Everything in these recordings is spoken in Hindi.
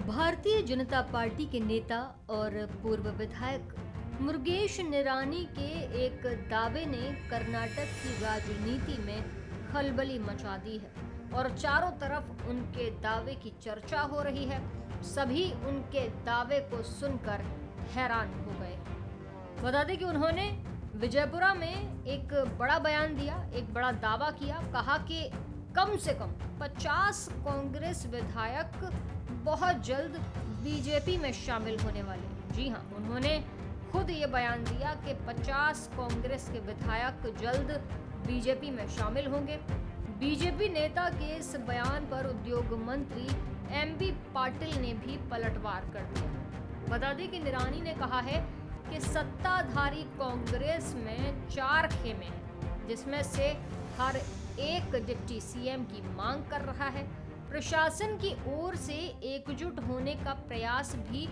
भारतीय जनता पार्टी के नेता और पूर्व विधायक मुरुगेश निरानी के एक दावे ने कर्नाटक की राजनीति में खलबली मचा दी है और चारों तरफ उनके दावे की चर्चा हो रही है। सभी उनके दावे को सुनकर हैरान हो गए। बता दें कि उन्होंने विजयपुरा में एक बड़ा बयान दिया, एक बड़ा दावा किया। कहा कि कम से कम 50 कांग्रेस विधायक बहुत जल्द बीजेपी में शामिल होने वाले हैं। जी हाँ, उन्होंने खुद ये बयान दिया कि 50 कांग्रेस के विधायक जल्द बीजेपी में शामिल होंगे। बीजेपी नेता के इस बयान पर उद्योग मंत्री एमबी पाटिल ने भी पलटवार कर दिया। बता दें कि निरानी ने कहा है कि सत्ताधारी कांग्रेस में 4 खेमे हैं, जिसमें से हर एक डिप्टी सीएम की मांग कर रहा है। प्रशासन की ओर से एकजुट होने का प्रयास भी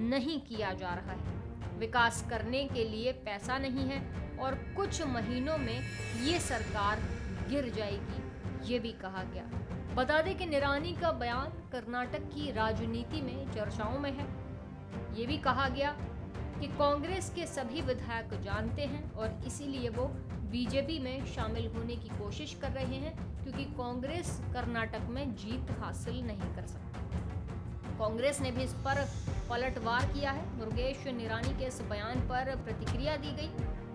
नहीं किया जा रहा है। विकास करने के लिए पैसा नहीं है और कुछ महीनों में ये सरकार गिर जाएगी, ये भी कहा गया। बता दें कि निरानी का बयान कर्नाटक की राजनीति में चर्चाओं में है। ये भी कहा गया कि कांग्रेस के सभी विधायक जानते हैं और इसीलिए वो बीजेपी में शामिल होने की कोशिश कर रहे हैं, क्योंकि कांग्रेस कर्नाटक में जीत हासिल नहीं कर सकती। कांग्रेस ने भी इस पर पलटवार किया है। मुरुगेश निरानी के इस बयान पर प्रतिक्रिया दी गई,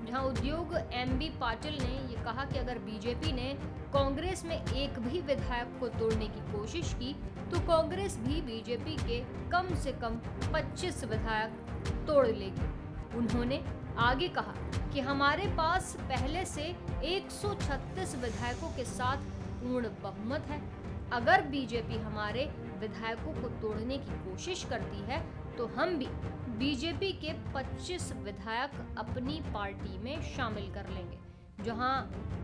जहां उद्योग एमबी पाटिल ने ये कहा कि अगर बीजेपी ने कांग्रेस में एक भी विधायक को तोड़ने की कोशिश की तो कांग्रेस भी बीजेपी के कम से कम 25 विधायक तोड़ लेगी। उन्होंने आगे कहा कि हमारे पास पहले से 136 विधायकों के साथ पूर्ण बहुमत है। अगर बीजेपी हमारे विधायकों को तोड़ने की कोशिश करती है तो हम भी बीजेपी के 25 विधायक अपनी पार्टी में शामिल कर लेंगे। जहां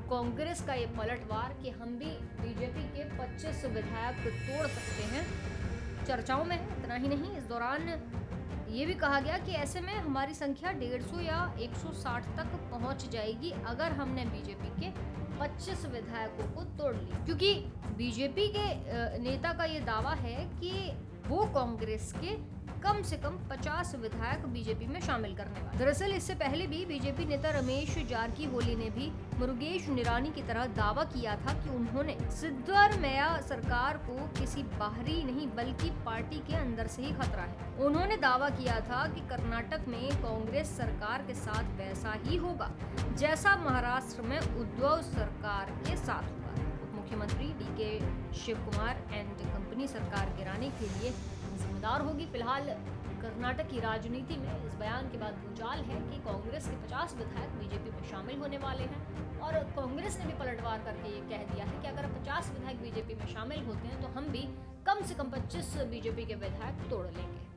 कांग्रेस का ये पलटवार कि हम भी बीजेपी के 25 विधायक तोड़ सकते हैं चर्चाओं में है। इतना ही नहीं, इस दौरान ये भी कहा गया कि ऐसे में हमारी संख्या 150 या 160 तक पहुंच जाएगी अगर हमने बीजेपी के 25 विधायकों को तोड़ लिया, क्योंकि बीजेपी के नेता का ये दावा है कि वो कांग्रेस के कम से कम 50 विधायक बीजेपी में शामिल करने वाले। दरअसल इससे पहले भी बीजेपी नेता रमेश जारकीहोली ने भी मुरुगेश निरानी की तरह दावा किया था कि उन्होंने सिद्धरामैया सरकार को किसी बाहरी नहीं बल्कि पार्टी के अंदर से ही खतरा है। उन्होंने दावा किया था कि कर्नाटक में कांग्रेस सरकार के साथ वैसा ही होगा जैसा महाराष्ट्र में उद्धव सरकार के साथ हुआ। मुख्यमंत्री डीके शिवकुमार एंड कंपनी सरकार गिराने के लिए जिम्मेदार होगी। फिलहाल कर्नाटक की राजनीति में इस बयान के बाद भूचाल है कि कांग्रेस के 50 विधायक बीजेपी में शामिल होने वाले हैं और कांग्रेस ने भी पलटवार करके ये कह दिया है कि अगर 50 विधायक बीजेपी में शामिल होते हैं तो हम भी कम से कम 25 बीजेपी के विधायक तोड़ लेंगे।